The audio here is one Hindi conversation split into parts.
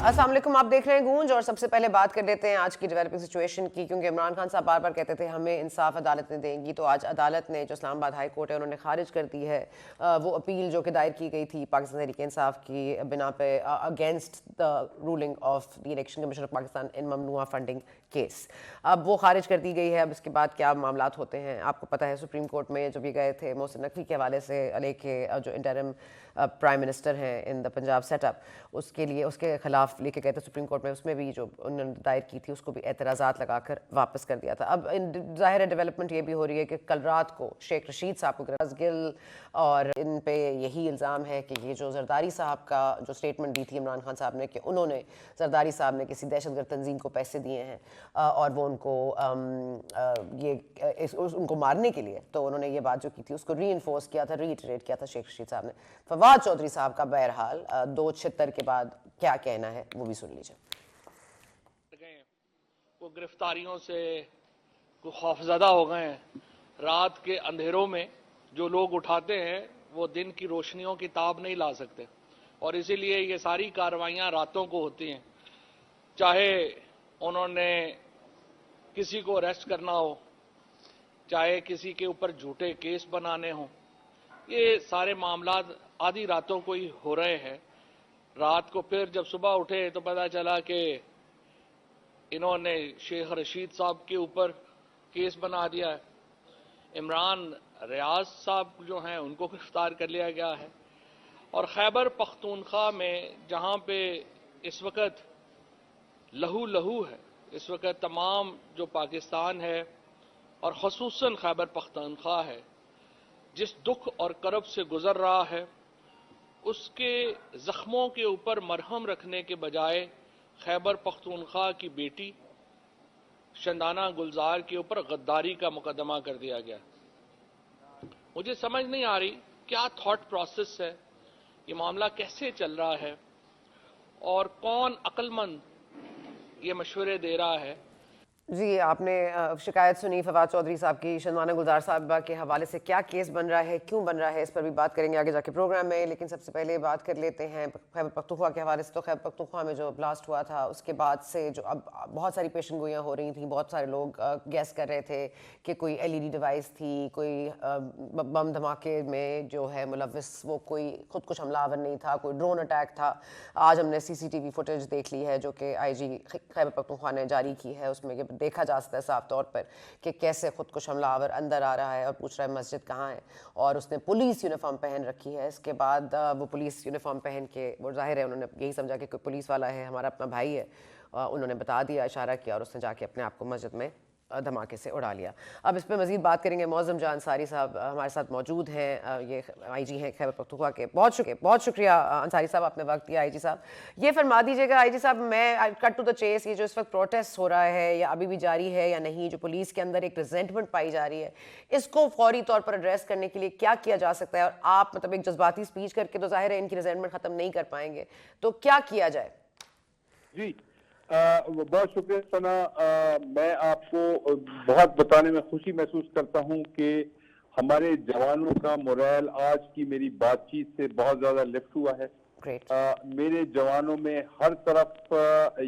अस्सलाम वालेकुम, आप देख रहे हैं गूंज। और सबसे पहले बात कर लेते हैं आज की डेवलपिंग सिचुएशन की, क्योंकि इमरान खान साहब बार बार कहते थे हमें इंसाफ अदालत ने देंगी। तो आज अदालत ने, जो इस्लामाबाद हाई कोर्ट है, उन्होंने खारिज कर दी है वो अपील जो कि दायर की गई थी पाकिस्तान तहरीक इंसाफ की बिना पे against the ruling of the election commission of Pakistan in ममनुआ फंडिंग केस। अब वो खारिज कर दी गई है। अब इसके बाद क्या मामलात होते हैं आपको पता है। सुप्रीम कोर्ट में जब ये गए थे मोहसिन नकवी के हवाले से लेके जो इंटरिम प्राइम मिनिस्टर हैं इन द पंजाब सेटअप, उसके लिए उसके खिलाफ लेके गए थे सुप्रीम कोर्ट में, उसमें भी जो उन्होंने दायर की थी उसको भी एतराज़ात लगाकर वापस कर दिया था। अब ज़ाहिर है डेवलपमेंट ये भी हो रही है कि कल रात को शेख रशीद साहब को गिल और इन पे यही इल्ज़ाम है कि ये जो जरदारी साहब का जो स्टेटमेंट दी थी इमरान खान साहब ने कि उन्होंने जरदारी साहब ने किसी दहशतगर्द तंजीम को पैसे दिए हैं और वो उनको उनको मारने के लिए, तो उन्होंने ये बात जो की थी उसको रीइंफोर्स किया था, रीइटरेट किया था शेख रशीद साहब ने। फवाद चौधरी साहब का बहरहाल 276 के बाद क्या कहना है वो भी सुन लीजिए। वो गिरफ्तारियों से खौफजदा हो गए हैं। रात के अंधेरों में जो लोग उठाते हैं वो दिन की रोशनियों की ताब नहीं ला सकते, और इसीलिए ये सारी कार्रवाइयाँ रातों को होती हैं। चाहे उन्होंने किसी को अरेस्ट करना हो, चाहे किसी के ऊपर झूठे केस बनाने हों, ये सारे मामला आधी रातों को ही हो रहे हैं। रात को फिर जब सुबह उठे तो पता चला कि इन्होंने शेख रशीद साहब के ऊपर केस बना दिया है। इमरान रियाज साहब जो हैं उनको गिरफ्तार कर लिया गया है। और खैबर पख्तूनख्वा में जहां पे इस वक्त लहू लहू है, इस वक्त तमाम जो पाकिस्तान है और ख़ुसूसन खैबर पख्तूनख्वा है जिस दुख और करब से गुजर रहा है, उसके जख्मों के ऊपर मरहम रखने के बजाय खैबर पख्तूनख्वा की बेटी शंदाना गुलजार के ऊपर गद्दारी का मुकदमा कर दिया गया। मुझे समझ नहीं आ रही क्या थॉट प्रोसेस है, ये मामला कैसे चल रहा है और कौन अक्लमंद ये मशवरे दे रहा है। जी, आपने शिकायत सुनी फवाद चौधरी साहब की शंदाना गुलजार साहबा के हवाले से। क्या केस बन रहा है, क्यों बन रहा है, इस पर भी बात करेंगे आगे जाके प्रोग्राम में। लेकिन सबसे पहले बात कर लेते हैं खैबर पख्तूनख्वा के हवाले से। तो खैबर पख्तूनख्वा में जो ब्लास्ट हुआ था उसके बाद से जो अब बहुत सारी पेशन गोइयाँ हो रही थी, बहुत सारे लोग गैस कर रहे थे कि कोई LED डिवाइस थी, कोई बम धमाके में जो है मुलविस वो कोई खुदकुश हमलावर नहीं था, कोई ड्रोन अटैक था। आज हमने CCTV फुटेज देख ली है जो कि IG खैबर पख्तूनख्वा ने जारी की है। उसमें देखा जा सकता है साफ तौर पर कि कैसे खुदकुश हमलावर अंदर आ रहा है और पूछ रहा है मस्जिद कहाँ है, और उसने पुलिस यूनिफॉर्म पहन रखी है। इसके बाद वो पुलिस यूनिफॉर्म पहन के, वो जाहिर है उन्होंने यही समझा कि कोई पुलिस वाला है, हमारा अपना भाई है, उन्होंने बता दिया, इशारा किया और उसने जाके अपने आप को मस्जिद में धमाके से उड़ा लिया। अब इस पर मज़ीद बात करेंगे। मौज़म जहां अंसारी साहब हमारे साथ मौजूद हैं, ये IG हैं खैबर पख्तूनख्वा के। बहुत शुक्रिया अंसारी साहब, आपने वक्त दिया। IG साहब ये फरमा दीजिएगा, IG साहब मैं कट टू द चेस, ये जो इस वक्त प्रोटेस्ट हो रहा है या अभी भी जारी है या नहीं, जो पुलिस के अंदर एक रिजेंटमेंट पाई जा रही है, इसको फौरी तौर पर एड्रेस करने के लिए क्या किया जा सकता है? और आप मतलब एक जज्बाती स्पीच करके तो जाहिर है इनकी रिजेंटमेंट ख़त्म नहीं कर पाएंगे, तो क्या किया जाए? जी बहुत शुक्रिया सना। मैं आपको बहुत बताने में खुशी महसूस करता हूं कि हमारे जवानों का मोरल आज की मेरी बातचीत से बहुत ज्यादा लिफ्ट हुआ है। मेरे जवानों में हर तरफ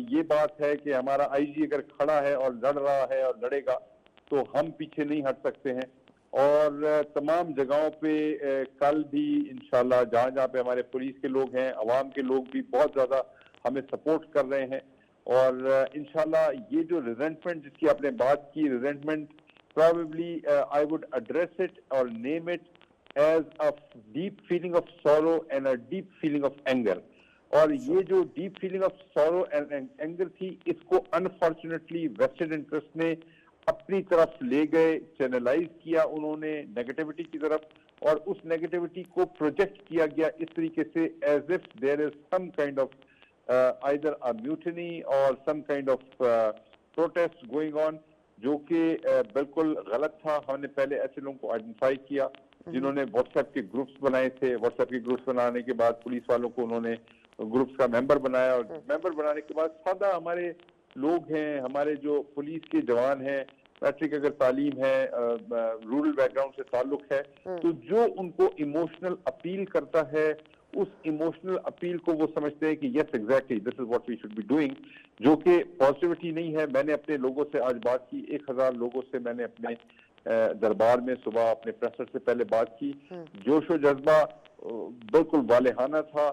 ये बात है कि हमारा IG अगर खड़ा है और लड़ रहा है और लड़ेगा तो हम पीछे नहीं हट सकते हैं। और तमाम जगहों पे कल भी इंशाल्लाह जहां जहां पे हमारे पुलिस के लोग हैं, अवाम के लोग भी बहुत ज्यादा हमें सपोर्ट कर रहे हैं। और इंशाल्लाह ये जो रिजेंटमेंट जिसकी आपने बात की, resentment probably I would address it or name it as a deep feeling of sorrow and a deep feeling of anger. और ये जो deep feeling of sorrow and anger थी, इसको unfortunately vested interest ने अपनी तरफ ले गए, चैनलाइज किया उन्होंने नेगेटिविटी की तरफ, और उस नेगेटिविटी को प्रोजेक्ट किया गया इस तरीके से as if there is some kind of either a mutiny or some kind of protest going on, जो कि बिल्कुल गलत था। हमने पहले ऐसे लोगों को आइडेंटिफाई किया जिन्होंने व्हाट्सएप के ग्रुप्स बनाए थे। व्हाट्सएप के ग्रुप्स बनाने के बाद पुलिस वालों को उन्होंने ग्रुप्स का मेंबर बनाया, और मेंबर बनाने के बाद सादा हमारे लोग हैं, हमारे जो पुलिस के जवान हैं, मैट्रिक अगर तालीम है, रूरल बैकग्राउंड से ताल्लुक है, तो जो उनको इमोशनल अपील करता है उस इमोशनल अपील को वो समझते हैं कि yes exactly this is what we should be doing, जो कि पॉजिटिविटी नहीं है। मैंने अपने लोगों से आज बात की, 1000 लोगों से मैंने अपने दरबार में सुबह अपने प्रेसर से पहले बात की। जोश और जज्बा बिल्कुल वालेहाना था।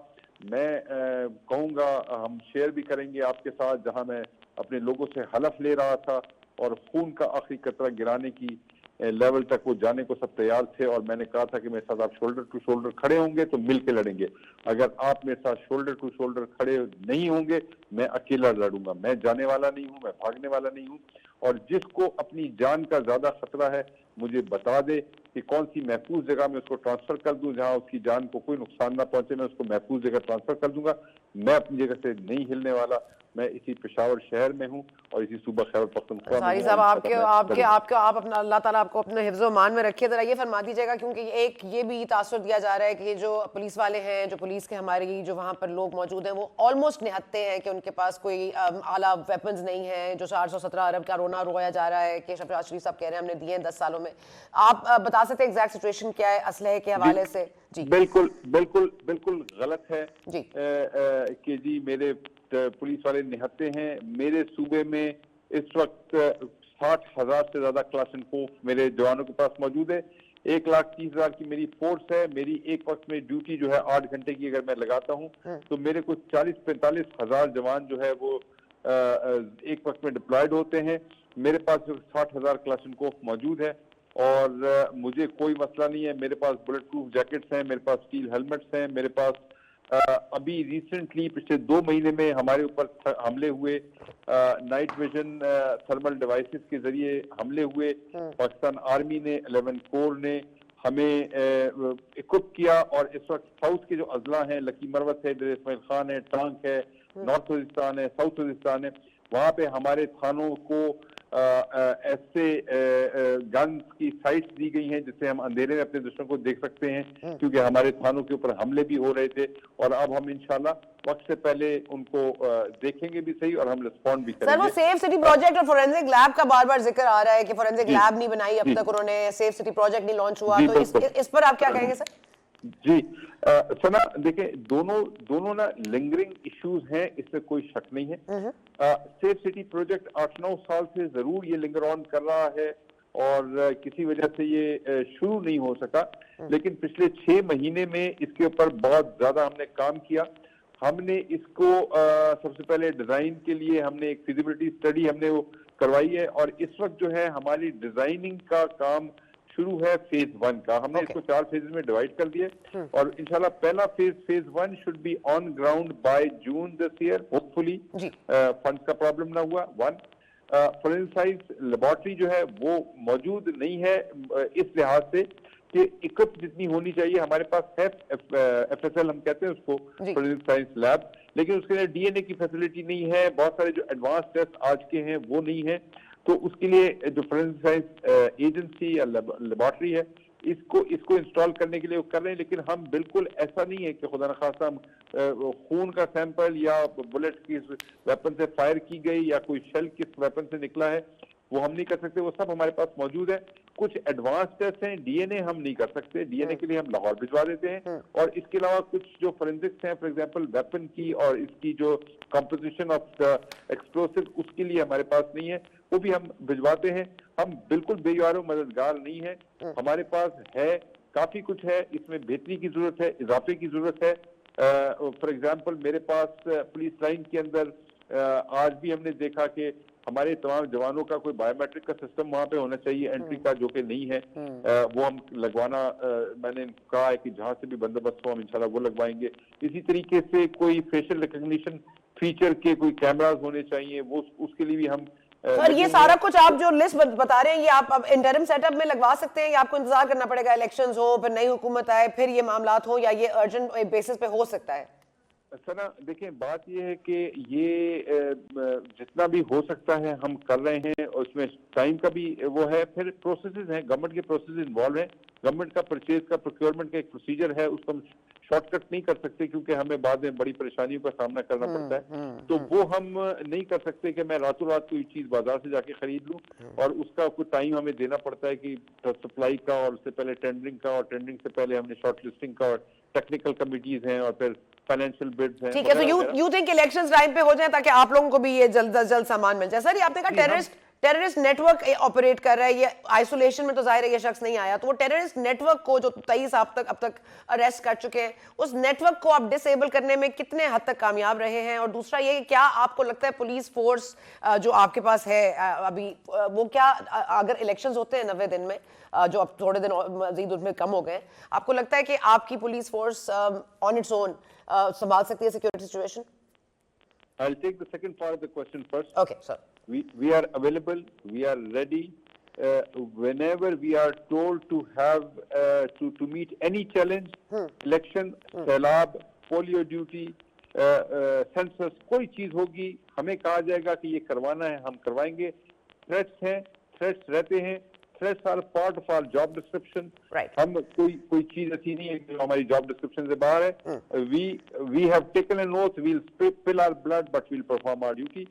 मैं कहूँगा हम शेयर भी करेंगे आपके साथ, जहां मैं अपने लोगों से हलफ ले रहा था और खून का आखिरी कतरा गिराने की लेवल तक वो जाने को सब तैयार थे। और मैंने कहा था कि मेरे साथ आप शोल्डर टू शोल्डर खड़े होंगे तो मिल के लड़ेंगे, अगर आप मेरे साथ शोल्डर टू शोल्डर खड़े नहीं होंगे मैं अकेला लड़ूंगा। मैं जाने वाला नहीं हूँ, मैं भागने वाला नहीं हूँ। और जिसको अपनी जान का ज्यादा खतरा है मुझे बता दे कि कौन सी महफूज जगह में उसको ट्रांसफर कर दूं जहां उसकी जान को कोई नुकसान ना पहुंचे, मैं उसको महफूज जगह ट्रांसफर कर दूंगा। मैं अपनी जगह से नहीं हिलने वाला। मैं इसी पेशावर शहर में हूँ और इसी सूबा खैबर पख्तूनख्वा में सारी साहब आप अपना अल्लाह ताला आपको अपने हिफ्ज़ो मान में रखिए। जरा ये फरमा दीजिएगा, क्योंकि एक ये भी तासुर दिया जा रहा है कि जो पुलिस वाले हैं, जो पुलिस के हमारी जो वहाँ पर लोग मौजूद हैं, वो ऑलमोस्ट निहत्ते हैं कि उनके पास कोई आला वेपन्स नहीं है। जो 417 अरब का रोना रोया जा रहा है कि शहबाज शरीफ साहब कह रहे हैं हमने दिए हैं 10 सालों में। आप बता सकते हैं एग्जैक्ट सिचुएशन क्या है असलहे के हवाले से? जी बिल्कुल बिल्कुल बिल्कुल गलत है जी कि जी मेरे पुलिस वाले निहत्ते हैं। मेरे सूबे में इस वक्त 60,000 से ज्यादा क्लाशनकोफ मेरे जवानों के पास मौजूद है। 1,30,000 की मेरी फोर्स है। मेरी एक वक्त में ड्यूटी जो है 8 घंटे की अगर मैं लगाता हूँ तो मेरे कुछ 40-45 हजार जवान जो है वो एक वक्त में डिप्लॉयड होते हैं। मेरे पास 60,000 क्लाशनकोफ मौजूद है और मुझे कोई मसला नहीं है। मेरे पास बुलेट प्रूफ जैकेट्स हैं, मेरे पास स्टील हेलमेट्स हैं, मेरे पास अभी रिसेंटली पिछले 2 महीने में हमारे ऊपर हमले हुए, नाइट विजन थर्मल डिवाइसेस के जरिए हमले हुए। पाकिस्तान आर्मी ने 11 कोर ने हमें इक्विप किया और इस वक्त साउथ के जो अजला हैं, लकी मरवत है, डेर इस्माइल खान है, टांक है, नॉर्थ वजिस्तान है, साउथ वजिस्तान है, वहां पे हमारे थानों को ऐसे गन्स की साइट्स दी गई हैं जिससे हम अंधेरे में अपने दुश्मन को देख सकते हैं, क्योंकि हमारे थानों के ऊपर हमले भी हो रहे थे। और अब हम इंशाल्लाह वक्त से पहले उनको देखेंगे भी सही और हम रिस्पॉन्ड भी करेंगे। सर, वो सेफ सिटी प्रोजेक्ट और फोरेंसिक लैब का बार बार जिक्र आ रहा है कि फोरेंसिक लैब नहीं बनाई अब तक उन्होंने, सेफ सिटी प्रोजेक्ट नहीं लॉन्च हुआ, तो इस पर आप क्या कहेंगे सर? जी सना देखिए, दोनों ना लिंगरिंग इश्यूज हैं, इसमें कोई शक नहीं है। सेफ सिटी प्रोजेक्ट 8-9 साल से जरूर ये लिंगर ऑन कर रहा है और किसी वजह से ये शुरू नहीं हो सका, लेकिन पिछले 6 महीने में इसके ऊपर बहुत ज्यादा हमने काम किया। हमने इसको सबसे पहले डिजाइन के लिए हमने एक फिजिबिलिटी स्टडी हमने वो करवाई है और इस वक्त जो है हमारी डिजाइनिंग का काम शुरू है फेज 1 का। हमने इसको 4 फेज में डिवाइड कर दिए और इंशाल्लाह पहला phase 1 should be on ground by June this year hopefully. Funds का प्रॉब्लम ना हुआ। 1 फोरेंसिक लेबोरेटरी जो है वो मौजूद नहीं है इस लिहाज से कि इक्विप जितनी होनी चाहिए हमारे पास है। FSL हम कहते हैं उसको, फोरेंसिक साइंस लैब, लेकिन उसके लिए DNA की फैसिलिटी नहीं है। बहुत सारे जो एडवांस टेस्ट आज के हैं वो नहीं है, तो उसके लिए जो फोरेंसिक साइंस एजेंसी या लेबोरेटरी है इसको इंस्टॉल करने के लिए वो कर रहे हैं। लेकिन हम बिल्कुल ऐसा नहीं है कि खुदा न खास्ता हम खून का सैंपल या बुलेट किस वेपन से फायर की गई या कोई शेल किस वेपन से निकला है वो हम नहीं कर सकते। वो सब हमारे पास मौजूद है। कुछ एडवांस टेस्ट हैं, DNA हम नहीं कर सकते, DNA के लिए हम लाहौर भिजवा देते हैं। और इसके अलावा कुछ जो फोरेंसिक्स हैं, फॉर एग्जांपल वेपन की और इसकी जो कंपोजिशन ऑफ एक्सप्लोसिव, उसके लिए हमारे पास नहीं है, वो भी हम भिजवाते हैं। हम बिल्कुल बेयारो मददगार नहीं है, हमारे पास है काफी कुछ है, इसमें बेहतरी की जरूरत है, इजाफे की जरूरत है। फॉर एग्जाम्पल मेरे पास पुलिस लाइन के अंदर आज भी हमने देखा कि हमारे तमाम जवानों का कोई बायोमेट्रिक का सिस्टम वहां पे होना चाहिए एंट्री का, जो कि नहीं है। वो हम लगवाना मैंने कहा है कि जहां से भी बंदोबस्त हो हम इंशाल्लाह वो लगवाएंगे। इसी तरीके से कोई फेशियल रिकॉग्निशन फीचर के कोई कैमरास होने चाहिए, वो उसके लिए भी हम सर ये सारा कुछ आप जो लिस्ट बता रहे हैं ये आप अब इंटरिम सेटअप में लगवा सकते हैं या आपको इंतजार करना पड़ेगा इलेक्शंस हो, फिर नई हुकूमत आए, फिर ये मामलात हो, या ये अर्जेंट बेसिस पे हो सकता है? सर देखिए, बात ये है कि ये जितना भी हो सकता है हम कर रहे हैं, और उसमें टाइम का भी वो है, फिर प्रोसेसेस हैं, गवर्नमेंट के प्रोसेस इन्वॉल्व हैं। गवर्नमेंट का परचेज का प्रोक्योरमेंट का एक प्रोसीजर है, उसको हम शॉर्टकट नहीं कर सकते क्योंकि हमें बाद में बड़ी परेशानियों का सामना करना पड़ता है। तो वो हम नहीं कर सकते कि मैं रातों रात कोई चीज बाजार से जाके खरीद लूं, और उसका कुछ टाइम हमें देना पड़ता है कि सप्लाई का, और उससे पहले टेंडरिंग का, और टेंडरिंग से पहले हमने शॉर्ट लिस्टिंग का, और टेक्निकल कमिटीज हैं और फिर फाइनेंशियल बिड्स हैं। ठीक है, तो यू थिंक इलेक्शंस टाइम पे हो जाए ताकि आप लोगों को भी ये जल्द से जल्द सामान मिल जाए। सर, ये आपने कहा टेररिस्ट नेटवर्क ऑपरेट कर रहा है, ये आइसोलेशन में तो जाहिर है ये शख्स नहीं आया, तो वो टेररिस्ट नेटवर्क को जो 23 अब तक अरेस्ट कर चुके हैं, उस नेटवर्क को आप डिसेबल करने में कितने हद तक कामयाब रहे हैं? और दूसरा ये, क्या आपको लगता है पुलिस फोर्स जो आपके पास है अभी, वो क्या अगर इलेक्शंस होते हैं 90 दिन में, जो अब थोड़े दिन मजीद उसमें कम हो गए, आपको लगता है कि आपकी police force on its own संभाल सकती है security situation? I'll take the second part of the question first. Okay, sir. We are available. We are ready. Whenever we are told to have to meet any challenge, election, सैलाब, polio duty, census, कोई चीज होगी, हमें कहा जाएगा कि ये करवाना है, हम करवाएंगे। Threats हैं, threats रहते हैं, threats are part of our job description. Right. हम कोई चीज ऐसी नहीं है जो हमारी जॉब डिस्क्रिप्शन से बाहर है। We have taken an oath, we'll spill our blood, but we'll perform our duty.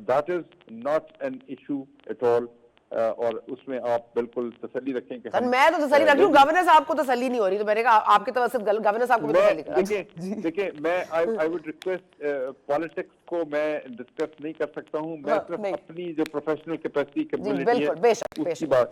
That is not an issue at all. और उसमें आप बिल्कुल तसल्ली रखें कि सर, मैं तो तसल्ली रख रही हूँ, गवर्नर साहब को तसल्ली नहीं हो रही, तो मैंने कहा आपकी तरफ से गवर्नर साहब को भी तसल्ली करा। देखिए मैं आई वुड रिक्वेस्ट पॉलिटिक्स को मैं डिस्कस नहीं कर सकता हूँ, मैं सिर्फ अपनी जो प्रोफेशनल कैपेसिटी कैपेबिलिटी है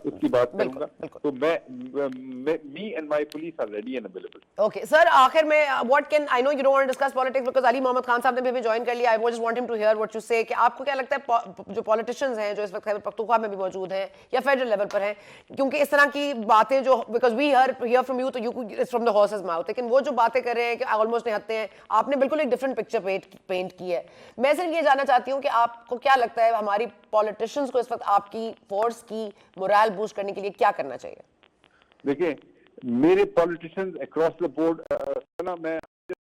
उसकी बात करूंगा। तो me and my police are ready and available. Okay sir, आखिर में what can, I know you don't want to discuss politics because Ali Mohammad Khan साहब ने भी ज्वाइन कर लिया, I just want him to hear what you say, कि आपको क्या लगता है जो पॉलिटिशियंस हैं जो इस वक्त खैबर पख्तूनख्वा में भी मौजूद हैं या फेडरल लेवल पर हैं, क्योंकि इस तरह की बातें जो, because we hear from you, तो you it's from the horse's mouth, लेकिन वो जो बातें कर रहे हैं कि ऑलमोस्ट निहत्ते हैं, आपने बिल्कुल एक डिफरेंट पिक्चर पेंट की है। मैं सिर्फ ये जानना चाहती हूँ कि आपको क्या लगता है हमारी पॉलिटिशियंस को इस वक्त आपकी फोर्स की मोरल बूस्ट करने के लिए क्या करना चाहिए? देखिए मेरे पॉलिटिशियंस अक्रॉस द बोर्ड, मैं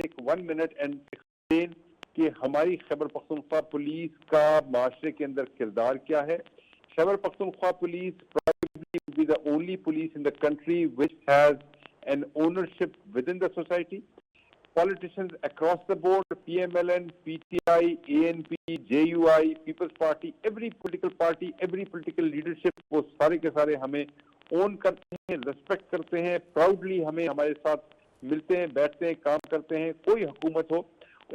एक 1 मिनट एंड एक्सप्लेन कि हमारी खैबर पख्तूनख्वा पुलिस का माशरे के अंदर किरदार क्या है। Khyber Pakhtunkhwa police probably will be the only police in the country which has an ownership within the society. Politicians across the board, PMLN, PTI, ANP, JUI, People's Party, every political party, every political leadership, वो सारे के सारे हमें own करते हैं, respect करते हैं, proudly हमें हमारे साथ मिलते हैं, बैठते हैं, काम करते हैं, कोई हुकूमत हो।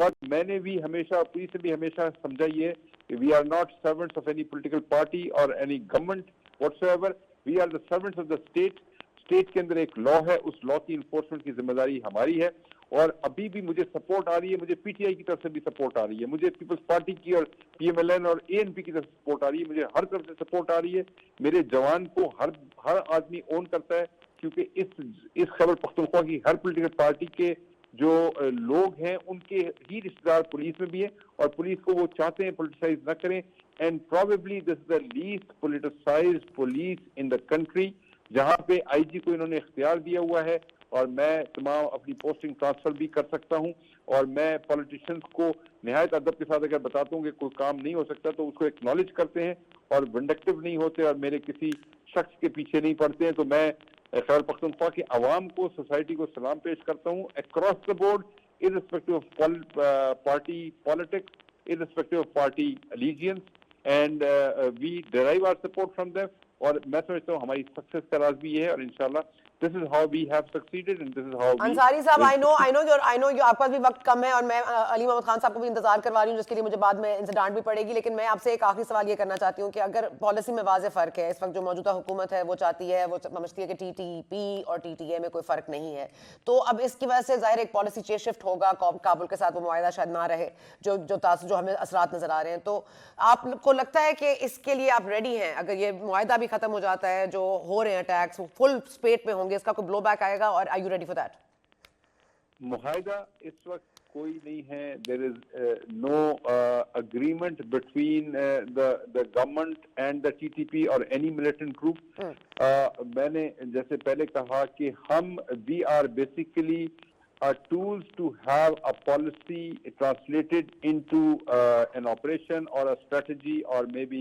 और मैंने भी हमेशा, पुलिस से भी हमेशा समझाइए, we are not servants of any political party or any government whatsoever. We are the servants of the state. State के अंदर एक लॉ है, उस लॉ की इन्फोर्समेंट की जिम्मेदारी हमारी है। और अभी भी मुझे सपोर्ट आ रही है, मुझे पीटीआई की तरफ से भी सपोर्ट आ रही है, मुझे पीपल्स पार्टी की और पीएमएलएन और एएनपी की तरफ से सपोर्ट आ रही है, मुझे हर तरफ से सपोर्ट आ रही है। मेरे जवान को हर आदमी ओन करता है, क्योंकि इस खैबर पख्तूनख्वा की हर पोलिटिकल पार्टी के जो लोग हैं उनके ही रिश्तेदार पुलिस में भी है, और पुलिस को वो चाहते हैं पोलिटिसाइज न करें। And probably this is the least politicised police in the country, जहां पे आईजी को इन्होंने इख्तियार दिया हुआ है, और मैं तमाम अपनी पोस्टिंग ट्रांसफर भी कर सकता हूं। और मैं पॉलिटिशियंस को निहायत अदब के साथ अगर बताता हूं कि कोई काम नहीं हो सकता तो उसको एक्नॉलेज करते हैं और विंडक्टिव नहीं होते और मेरे किसी शख्स के पीछे नहीं पड़ते हैं। तो मैं खैबर पख्तूनख्वा की आवाम को, सोसाइटी को सलाम पेश करता हूँ across the board, irrespective of party politics, irrespective of party allegiance, and we derive our support from them. और मैं समझता हूँ हमारी सक्सेस का राज भी ये है, और इंशाल्लाह this is how we have succeeded and this is how we Ansari साहब, I know आपके पास भी वक्त कम है और मैं अली मोहम्मद खान साहब को भी इंतजार करवा रही हूँ, जिसके लिए मुझे बाद में इनसे डांट भी पड़ेगी, लेकिन मैं आपसे एक आखिरी सवाल ये करना चाहती हूँ कि अगर पॉलिसी में वाज़ेह फ़र्क है, इस वक्त जो मौजूदा हुकूमत है वो चाहती है, वो समझती है कि टीटीपी और टीटीए में कोई फ़र्क नहीं है, तो अब इसकी वजह से ज़ाहिर एक पॉलिसी चेंज शिफ्ट होगा, काबुल के साथ वो मुआहिदा शायद ना रहे, जो हमें असरात नज़र आ रहे हैं, तो आपको लगता है कि इसके लिए आप रेडी हैं? अगर ये मुआहिदा भी ख़त्म हो जाता है, जो हो रहे हैं अटैक्स फुल स्पेट में होंगे, इसका कोई ब्लो बैक आएगा, और are you ready for that? मुआहिदा इस वक्त कोई नहीं है, there is no agreement between the government and the TTP और एनी मिलिटेंट ग्रुप। मैंने जैसे पहले कहा कि हम we are basically tools to have a policy translated into an operation or a strategy or maybe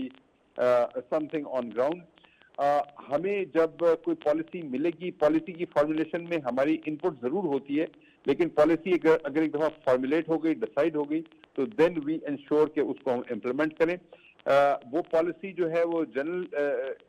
something on ground. हमें जब कोई पॉलिसी मिलेगी, पॉलिसी की फॉर्मुलेशन में हमारी इनपुट जरूर होती है, लेकिन पॉलिसी अगर एक दफा फॉर्मुलेट हो गई, डिसाइड हो गई, तो देन वी इंश्योर कि उसको हम इम्प्लीमेंट करें। वो पॉलिसी जो है वो जनरल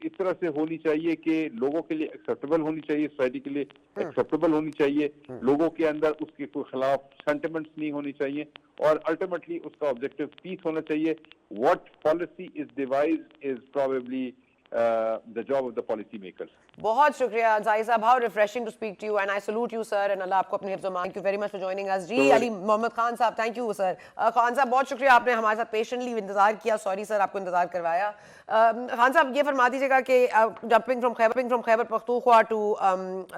इस तरह से होनी चाहिए कि लोगों के लिए एक्सेप्टेबल होनी चाहिए, सोसाइटी के लिए एक्सेप्टेबल होनी चाहिए, लोगों के अंदर उसके कोई खिलाफ सेंटिमेंट्स नहीं होनी चाहिए, और अल्टीमेटली उसका ऑब्जेक्टिव पीस होना चाहिए. What policy is devised is probably the job of the policy makers. बहुत शुक्रिया जाहिर साहब, how refreshing to speak to you and I salute you sir and Allah आपको अपनी हिफ्ज़ मान. Thank you very much for joining us. जी अली मोहम्मद खान साहब, थैंक यू सर. खान साहब बहुत शुक्रिया, आपने हमारे साथ पेशेंटली इंतजार किया. सॉरी सर आपको इंतजार करवाया. खान साहब ये फरमा दीजिएगा कि jumping from Khyber Pakhtunkhwa to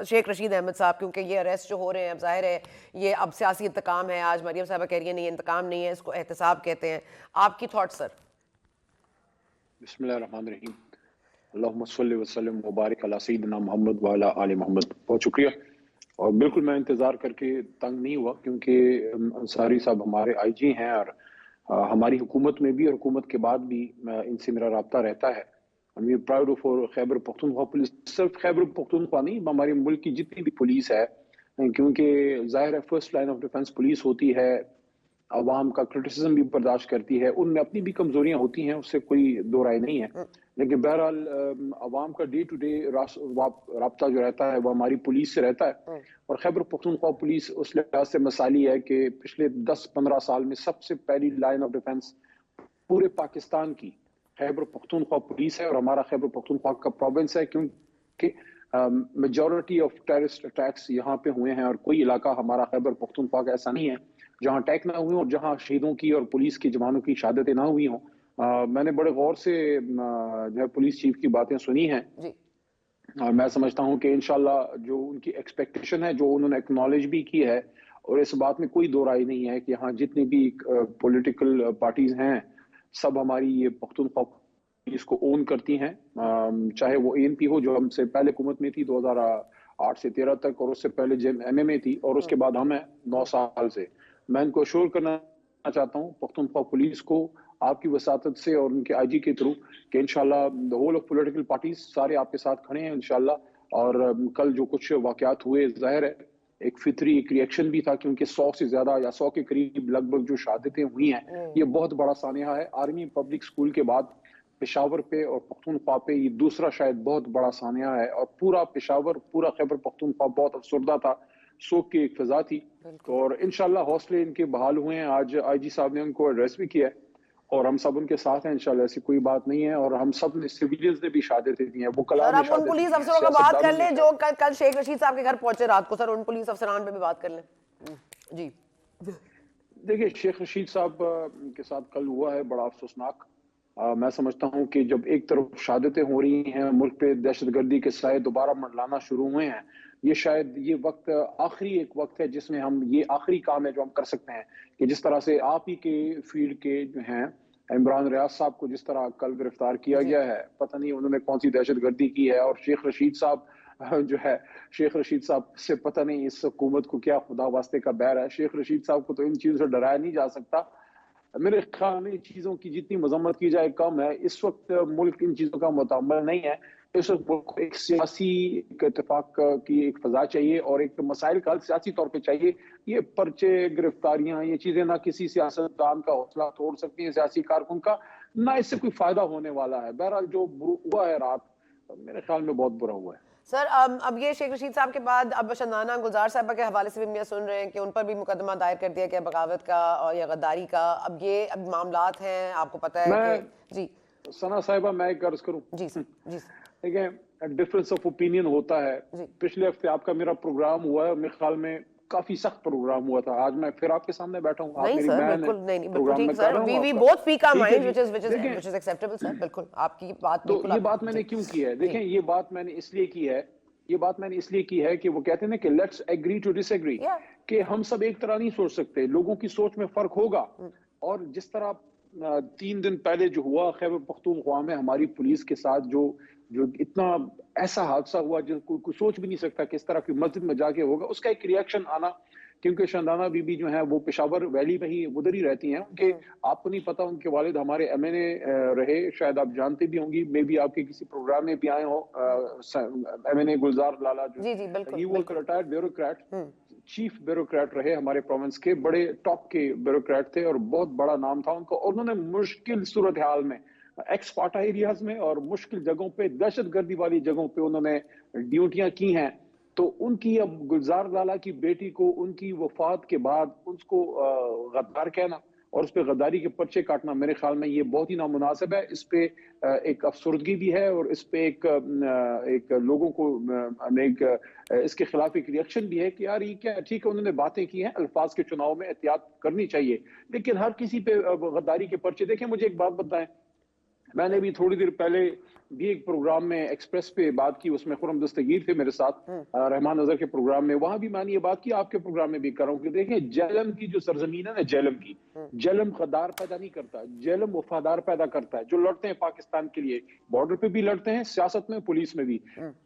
Sheikh Rashid Ahmed साहब, क्योंकि ये अरेस्ट जो हो रहे हैं अब जाहिर है ये अब सियासी इंतकाम है. आज मरियम साहबा कह रही है नहीं इंतकाम नहीं है, इसको एहतसाब कहते हैं. आपकी थॉट्स सर? बिस्मिल्लाहिर्रहमानिर्रहीम. अल्लाहुम्मा सल्लि व सल्लिम व बारिक अला सय्यिदिना मोहम्मद व अला आलि मोहम्मद. बहुत शुक्रिया. और बिल्कुल मैं इंतज़ार करके तंग नहीं हुआ, क्योंकि अंसारी साहब हमारे आईजी हैं और हमारी हुकूमत में भी और हुकूमत के बाद भी इनसे मेरा रब्ता रहता है. We proud of Khyber Pakhtunkhwa police. सिर्फ खैबर पख्तूनख्वा नहीं, हमारे मुल्क की जितनी भी पुलिस है, क्योंकि जाहिर है first line of defence police होती है, अवाम का क्रिटिसिज्म भी बर्दाश्त करती है, उनमें अपनी भी कमजोरियां होती हैं, उससे कोई दो राय नहीं है. लेकिन बहरहाल अवाम का डे टू डे राब्ता जो रहता है वो हमारी पुलिस से रहता है. और खैबर पख्तूनख्वा पुलिस उस लिहाज से मिसाली है कि पिछले 10-15 साल में सबसे पहली लाइन ऑफ डिफेंस पूरे पाकिस्तान की खैबर पख्तूनख्वा पुलिस है. और हमारा खैबर पख्तूनख्वा का प्रोविंस है, क्योंकि मेजॉरिटी ऑफ टेररिस्ट अटैक्स यहाँ पे हुए हैं, और कोई इलाका हमारा खैबर पख्तूनख्वा का ऐसा नहीं है जहाँ अटैक ना हुए और जहाँ शहीदों की और पुलिस के जवानों की शहादतें ना हुई हों. मैंने बड़े गौर से जो है पुलिस चीफ की बातें सुनी हैं, और मैं समझता हूं कि इंशाल्लाह जो उनकी एक्सपेक्टेशन है, जो उन्होंने एक्नॉलेज भी की है, और इस बात में कोई दो राय नहीं है कि यहाँ जितनी भी पॉलिटिकल पार्टीज हैं सब हमारी ये पख्तूनख्वा पुलिस को ओन करती हैं. चाहे वो ANP हो जो हमसे पहले हुकूमत में थी 2008 से 13 तक, और उससे पहले MMA थी, और उसके बाद हम हैं 9 साल से. मैं इनको अश्योर करना चाहता हूँ पख्तूनख्वा पुलिस को आपकी वसातत से और उनके IG के थ्रू कि इंशाल्लाह the whole of political parties सारे आपके साथ खड़े हैं इंशाल्लाह. और कल जो कुछ वाकयात हुए, जाहिर है एक फितरी एक रिएक्शन भी था, क्योंकि 100 से ज्यादा या 100 के करीब लगभग जो शहादतें हुई हैं, ये बहुत बड़ा सानिया है. आर्मी पब्लिक स्कूल के बाद पेशावर पे और पख्तूनख्वा पे ये दूसरा शायद बहुत बड़ा सानिया है. और पूरा पेशावर, पूरा खैबर पख्तूनख्वा बहुत अफसरदा था, शोक की एक फिजा थी. और इंशाल्लाह हौसले इनके बहाल हुए हैं. आज IG साहब ने उनको एड्रेस भी किया है और हम सब उनके साथ हैं इंशाल्लाह, ऐसी कोई बात नहीं है. और हम सब ने सिविलियंस ने भी शहादतें दी हैं. वो कल आप उन पुलिस अफसरों का बात कर लें जो कल शेख रशीद साहब के घर पहुंचे रात को. सर उन पुलिस अफसरान पे भी बात कर लें. जी देखिए, शेख रशीद साहब के साथ कल हुआ है बड़ा अफसोसनाक. मैं समझता हूं कि जब एक तरफ शहादतें हो रही हैं, मुल्क पे दहशतगर्दी के साए दोबारा मंडलाना शुरू हुए हैं, ये शायद ये वक्त आखिरी एक वक्त है जिसमें हम ये आखिरी काम है जो हम कर सकते हैं कि जिस तरह से आप ही के फील्ड के जो हैं इमरान रियाज साहब को जिस तरह कल गिरफ्तार किया गया है, पता नहीं उन्होंने कौन सी दहशतगर्दी की है. और शेख रशीद साहब जो है, शेख रशीद साहब से पता नहीं इस हुकूमत को क्या खुदा वास्ते का बैर है. शेख रशीद साहब को तो इन चीजों से डराया नहीं जा सकता. मेरे ख्याल में चीजों की जितनी मजम्मत की जाए कम है. इस वक्त मुल्क इन चीजों का मुतअम्मल नहीं है. इस वक्त मुल्क को एक सियासी इत्तेफाक की एक फजा चाहिए और एक मसाइल का हल सियासी तौर पे चाहिए. ये पर्चे, गिरफ्तारियां, ये चीजें ना किसी सियासतदान का हौसला तोड़ सकती हैं, सियासी कारकुन का, ना इससे कोई फायदा होने वाला है. बहरहाल जो हुआ है रात, मेरे ख्याल में बहुत बुरा हुआ है. सर अब ये शेख रशीद साहब के बाद अब शंदाना गुलजार साहब के हवाले से भी हम सुन रहे हैं कि उन पर भी मुकदमा दायर कर दिया गया बगावत का और या गद्दारी का. अब ये अब मामलात हैं, आपको पता है कि जी सना साहिबा मैं एक अर्ज करूं. जी जी देखिए, डिफरेंस ऑफ ओपिनियन होता है. पिछले हफ्ते आपका मेरा प्रोग्राम हुआ है, मेरे ख्याल में काफी सख्त प्रोग्राम हुआ था. आज मैं फिर आपके सामने बैठा हूँ. नहीं सर, बिल्कुल नहीं, बिल्कुल ठीक sir. We both speak our mind which is acceptable sir. बिल्कुल आपकी बात. तो ये बात मैंने क्यों की है? देखें, ये बात मैंने इसलिए की है, कि वो कहते हैं ना कि लेट्स एग्री टू डिसएग्री, कि हम सब एक तरह नहीं सोच सकते, लोगों की सोच में फर्क होगा. और जिस तरह 3 दिन पहले जो हुआ खैबर पख्तूनख्वा में हमारी पुलिस के साथ, जो इतना ऐसा हादसा हुआ जो कोई सोच भी नहीं सकता किस तरह की मस्जिद में जाके होगा, उसका एक रिएक्शन आना. क्योंकि शंदाना बीबी जो है वो पेशावर वैली में ही उधर ही रहती हैं. उनके आपको नहीं पता, उनके वालिद हमारे MNA रहे, शायद आप जानते भी होंगी, मे बी आपके किसी प्रोग्राम में भी आए हो. MNA गुलजार लाला जो जी बिल्कुल, he was retired bureaucrat, chief bureaucrat रहे हमारे प्रोविंस के, बड़े टॉप के ब्यूरोक्रेट थे और बहुत बड़ा नाम था उनका. उन्होंने मुश्किल सूरत हाल में एक्स फाटा एरियाज में और मुश्किल जगहों पे, दहशतगर्दी वाली जगहों पे उन्होंने ड्यूटियां की हैं। तो उनकी अब गुलजार लाला की बेटी को उनकी वफात के बाद उसको गद्दार कहना और उस पर गद्दारी के पर्चे काटना, मेरे ख्याल में ये बहुत ही नामुनासिब है। इस पे एक अफसरदगी भी है और इस पे एक लोगों को इसके खिलाफ एक रिएक्शन भी है कि यार ये क्या, ठीक है उन्होंने बातें की हैं, अल्फाज के चुनाव में एहतियात करनी चाहिए, लेकिन हर किसी पे गद्दारी के पर्चे। देखें, मुझे एक बात बताएं, मैंने भी थोड़ी देर पहले भी एक प्रोग्राम में एक्सप्रेस पे बात की, उसमें खुरम दस्तगीर थे मेरे साथ रहमान नजर के प्रोग्राम में, वहां भी मैंने ये बात की, आपके प्रोग्राम में भी कर रहा हूँ कि देखें जेलम की जो सरजमीन है ना, जेलम की, जेलम गद्दार पैदा नहीं करता, जेलम वफादार पैदा करता है जो लड़ते हैं पाकिस्तान के लिए, बॉर्डर पे भी लड़ते हैं, सियासत में, पुलिस में भी।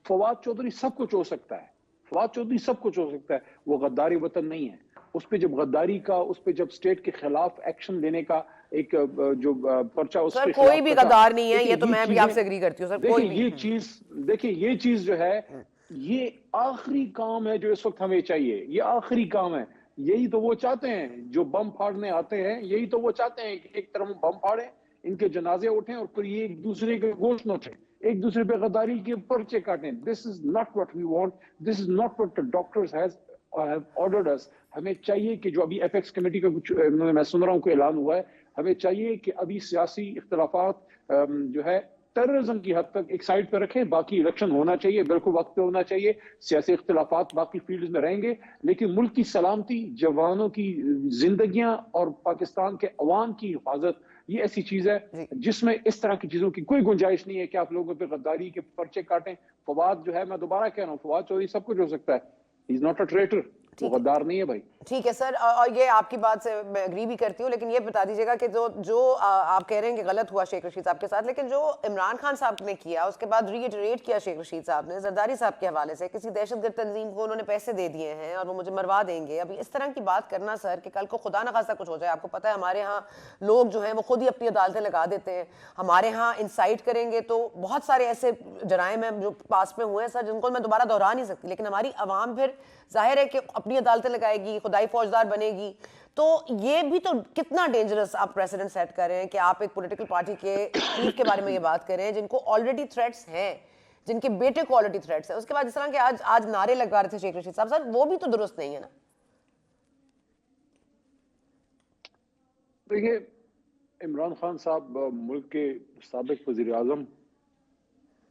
फवाद चौधरी सब कुछ हो सकता है, फवाद चौधरी सब कुछ हो सकता है, वो गद्दारी वतन नहीं है। उस पे जब गद्दारी का, उस पे जब स्टेट के खिलाफ एक्शन लेने का एक जो पर्चा उस सर कोई भी गद्दार नहीं है, ये तो मैं भी आपसे एग्री करती हूँ सर। कोई भी देखिए ये चीज जो है, ये आखिरी काम है जो इस वक्त हमें चाहिए, ये आखिरी काम है। यही तो वो चाहते हैं जो बम फाड़ने आते हैं, यही तो वो चाहते हैं कि एक तरफ बम फाड़े, इनके जनाजे उठें और फिर ये एक दूसरे के गोश्त नोचें, एक दूसरे पे गद्दारी के पर्चे काटें। This is not what we want, this is not what the doctors has ordered us. हमें चाहिए कि जो अभी एपेक्स कमेटी का कुछ मैं सुन रहा हूँ कि ऐलान हुआ है, हमें चाहिए कि अभी सियासी इख्तलाफात जो है टेररिज्म की हद तक एक साइड पर रखें, बाकी इलेक्शन होना चाहिए, बिल्कुल वक्त पे होना चाहिए, सियासी इख्तलाफात बाकी फील्ड में रहेंगे, लेकिन मुल्क की सलामती, जवानों की जिंदगियां और पाकिस्तान के अवाम की हिफाजत, ये ऐसी चीज है जिसमें इस तरह की चीजों की कोई गुंजाइश नहीं है कि आप लोगों पे गद्दारी के पर्चे काटें। फवाद जो है, मैं दोबारा कह रहा हूँ, फवाद चौधरी सब कुछ हो सकता है, he is not a traitor, वो गद्दार नहीं है भाई। ठीक है सर, और ये आपकी बात से मैं एग्री भी करती हूँ, लेकिन ये बता दीजिएगा कि जो आप कह रहे हैं कि गलत हुआ शेख रशीद साहब के साथ, लेकिन जो इमरान खान साहब ने किया उसके बाद रीइटरेट किया शेख रशीद साहब ने जरदारी साहब के हवाले से, किसी दहशतगर्द तंजीम को उन्होंने पैसे दे दिए हैं और वो मुझे मरवा देंगे। अभी इस तरह की बात करना सर कि कल को खुदा न खास्ता कुछ हो जाए, आपको पता है हमारे यहाँ लोग जो हैं वो खुद ही अपनी अदालतें लगा देते हैं, हमारे यहाँ इंसाइट करेंगे तो बहुत सारे ऐसे जराइम हैं जो पास में हुए हैं सर, जिनको मैं दोबारा दोहरा नहीं सकती, लेकिन हमारी आवाम फिर जाहिर है कि अपनी अदालतें लगाएगी, खुदाई फौजदार बनेगी। तो ये भी तो कितना डेंजरस आप प्रेसिडेंट सेट कर रहे हैं कि आप एक पॉलिटिकल पार्टी के चीफ के बारे में ये बात कर रहे हैं जिनको ऑलरेडी थ्रेट्स हैं, जिनके बेटे को ऑलरेडी थ्रेट्स हैं, उसके बाद जिस तरह के आज नारे लगा रहे थे शेख रशीद साहब, सर वो भी तो दुरुस्त नहीं है ना। देखिए, इमरान खान साहब मुल्क के साबिक वजीर आजम,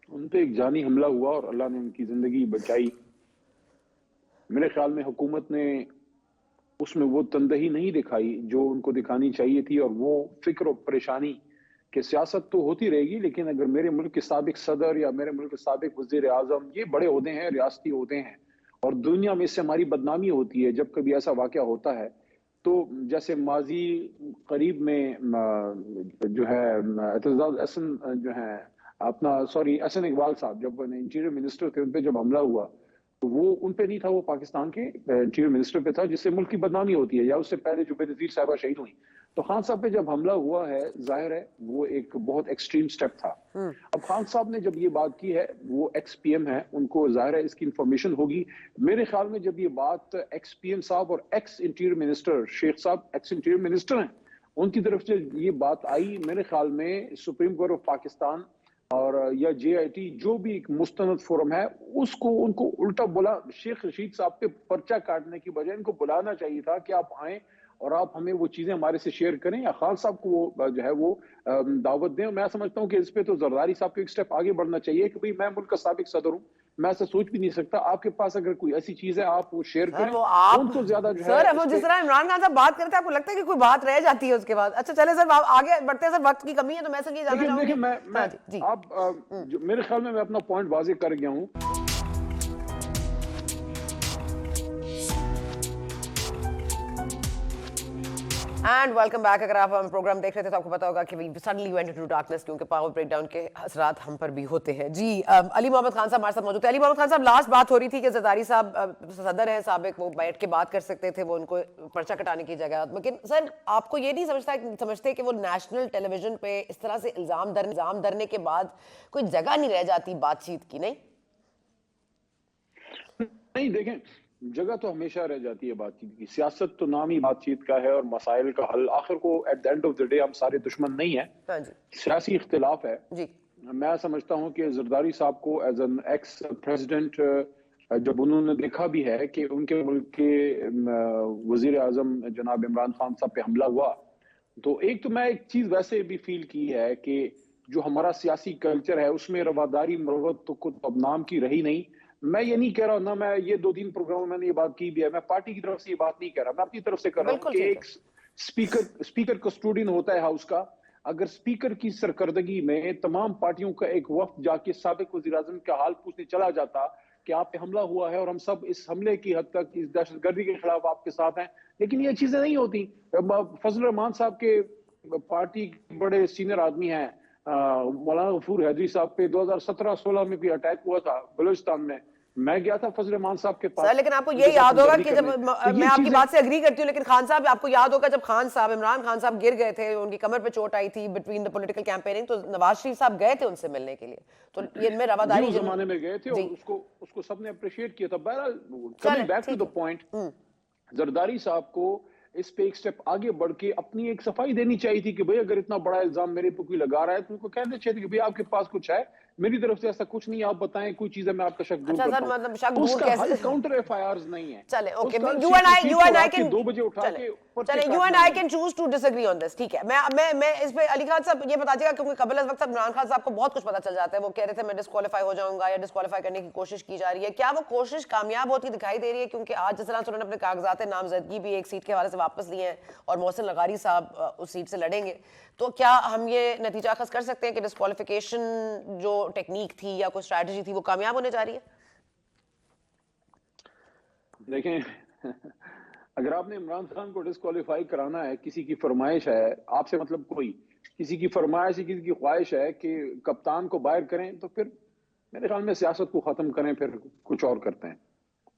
उन पे एक जानी हमला हुआ और अल्लाह ने उनकी जिंदगी बचाई। मेरे ख्याल में हुकूमत ने उसमें वो तंदही नहीं दिखाई जो उनको दिखानी चाहिए थी, और वो फिक्र और परेशानी कि सियासत तो होती रहेगी, लेकिन अगर मेरे मुल्क के साबिक सदर या मेरे मुल्क के साबिक वजीर आजम, ये बड़े ओहदे हैं, रियासती ओहदे हैं, और दुनिया में इससे हमारी बदनामी होती है जब कभी ऐसा वाकया होता है। तो जैसे माजी करीब में जो है एतजाज अहसन जो है एहसन इकबाल साहब जब इंटीरियर मिनिस्टर थे, उन पे जब हमला हुआ तो वो उन पे नहीं था, वो पाकिस्तान के इंटीरियर मिनिस्टर पे था, जिससे मुल्क की बदनामी होती है। या उससे पहले जो बेनजीर साहिबा शहीद हुई, तो खान साहब पे जब हमला हुआ है, जाहिर है वो एक बहुत एक्सट्रीम स्टेप था। अब खान साहब ने जब ये बात की है, वो एक्स पीएम है, उनको जाहिर है इसकी इंफॉर्मेशन होगी। मेरे ख्याल में जब ये बात एक्स पीएम साहब और एक्स इंटीरियर मिनिस्टर शेख साहब एक्स इंटीरियर मिनिस्टर हैं, उनकी तरफ से ये बात आई, मेरे ख्याल में सुप्रीम कोर्ट ऑफ पाकिस्तान और या JIT जो भी एक मुस्तनद फोरम है, उसको उनको उल्टा बोला, शेख रशीद साहब पे पर्चा काटने की बजाय इनको बुलाना चाहिए था कि आप आए और आप हमें वो चीजें हमारे से शेयर करें, या खान साहब को वो जो है वो दावत दें। मैं समझता हूँ कि इस पे तो जरदारी साहब को एक स्टेप आगे बढ़ना चाहिए कि भाई मैं मुल्क का साबिक सदर हूँ, मैं ऐसा सोच भी नहीं सकता, आपके पास अगर कोई ऐसी चीज है आप वो शेयर करें। वो आप उनको ज्यादा जो सर, है वो जिस तरह इमरान खान साहब बात करते हैं, आपको लगता है कि कोई बात रह जाती है उसके बाद? अच्छा चले सर, आगे बढ़ते हैं सर, वक्त की कमी है, तो मैं सर ये जानना चाहूंगी। देखिए मैं आप मेरे ख्याल में मैं अपना पॉइंट वाजे कर गया हूँ। And welcome back. अगर आप हम प्रोग्राम देख रहे थे तो आपको पता होगा कि we suddenly went into darkness, क्योंकि पावर ब्रेकडाउन के असरात हम पर भी होते हैं। जी, अली मोहम्मद खान साहब हमारे साथ मौजूद थे। अली मोहम्मद खान साहब, लास्ट बात हो रही थी कि जरदारी साहब सदर हैं साबिक, वो बैठ के बात कर सकते थे, वो उनको पर्चा कटाने की जगह, लेकिन सर आपको ये नहीं समझते कि वो नेशनल टेलीविजन पे इस तरह से इल्जाम धरने के बाद कोई जगह नहीं रह जाती बातचीत की? नहीं नहीं, देखें जगह तो हमेशा रह जाती है बातचीत की। सियासत तो नाम ही बातचीत का है और मसाइल का हल, आखिर को at the end of the day हम सारे दुश्मन नहीं है, हाँ जी सियासी इख्तिलाफ है। जी मैं समझता हूं कि जरदारी साहब को एज एन एक्स प्रेसिडेंट, जब उन्होंने देखा भी है कि उनके मुल्क के वजीर आजम जनाब इमरान खान साहब पे हमला हुआ, तो एक तो मैं एक चीज वैसे भी फील की है कि जो हमारा सियासी कल्चर है उसमें रवादारी मरवत तो कुछ बदनाम की रही नहीं। मैं ये नहीं कह रहा ना, मैं ये 2-3 प्रोग्राम में मैंने ये बात की भी है, मैं पार्टी की तरफ से ये बात नहीं कह रहा, मैं अपनी तरफ से कर रहा हूँ बिल्कुल कि ठीक एक स्पीकर कस्टोडियन होता है हाउस का। अगर स्पीकर की सरकर्दगी में तमाम पार्टियों का एक वफ्द जाके साबिक वज़ीर आज़म का हाल पूछने चला जाता कि आप पे हमला हुआ है और हम सब इस हमले की हद तक इस दहशतगर्दी के खिलाफ आपके साथ हैं, लेकिन ये चीजें नहीं होती। फजल रहमान साहब के पार्टी के बड़े सीनियर आदमी हैं, मौलाना गफूर हैदरी साहब पे 2017-16 में भी अटैक हुआ था बलूचिस्तान में, मैं गया था फजल रहमान साहब के पास। सर, लेकिन आपको ये याद होगा कि जब मैं आपकी बात से एग्री करती हूँ, लेकिन खान साहब, आपको याद होगा जब खान साहब, इमरान खान साहब गिर गए थे, उनकी कमर पे चोट आई थी बिटवीन द पॉलिटिकल कैंपेनिंग, तो नवाज शरीफ साहब गए थे उनसे मिलने के लिए, तो ये इनमें रवादारी उस जमाने में गए थे और उसको सबने अप्रिशिएट किया था। बहरहाल coming back to the point, Zardari साहब को इस पे एक स्टेप आगे बढ़ के अपनी एक सफाई देनी चाहिए थी कि भाई अगर इतना बड़ा इल्जाम मेरे पे कोई लगा रहा है तो उनको कहना चाहिए कि भाई आपके पास कुछ है, मेरी तरफ से ऐसा कुछ नहीं, आप बताएं कोई चीज है मैं आपका शक दूर करता हूं। मतलब शक दूर उसका कैसे? काउंटर एफआईआरस नहीं है। चले, ओके, उसका यू एंड आई कैन 2 बजे उठा के चले, you and I can choose to disagree on this, ठीक है। मैं इस पे अली खान साहब ये बताइएगा, क्योंकि कबल इस वक्त इमरान खान साहब को बहुत कुछ पता चल जाता है, वो कह रहे थे मैं डिस्क्वालीफाई हो जाऊंगा या डिस्क्वालीफाई करने की कोशिश की जा रही है, क्या वो कोशिश कामयाब होती दिखाई दे रही है? क्योंकि आज जिस तरह से उन्होंने अपने कागजात नामजदगी भी एक सीट के हवाले से वापस लिए हैं और मोहसिन लगारी साहब उस सीट से लड़ेंगे, तो क्या हम ये नतीजा अखज़ कर सकते हैं कि डिस्क्वालिफिकेशन जो टेक्निक थी या कोई स्ट्रैटेजी थी वो कामयाब होने जा रही है? देखें, अगर आपने इमरान खान को डिस्क्वालीफाई कराना है, किसी की फरमाइश है आपसे, मतलब कोई किसी की फरमाइश है, किसी की ख्वाहिश है कि कप्तान को बाहर करें, तो फिर मेरे ख्याल में सियासत को खत्म करें, फिर कुछ और करते हैं।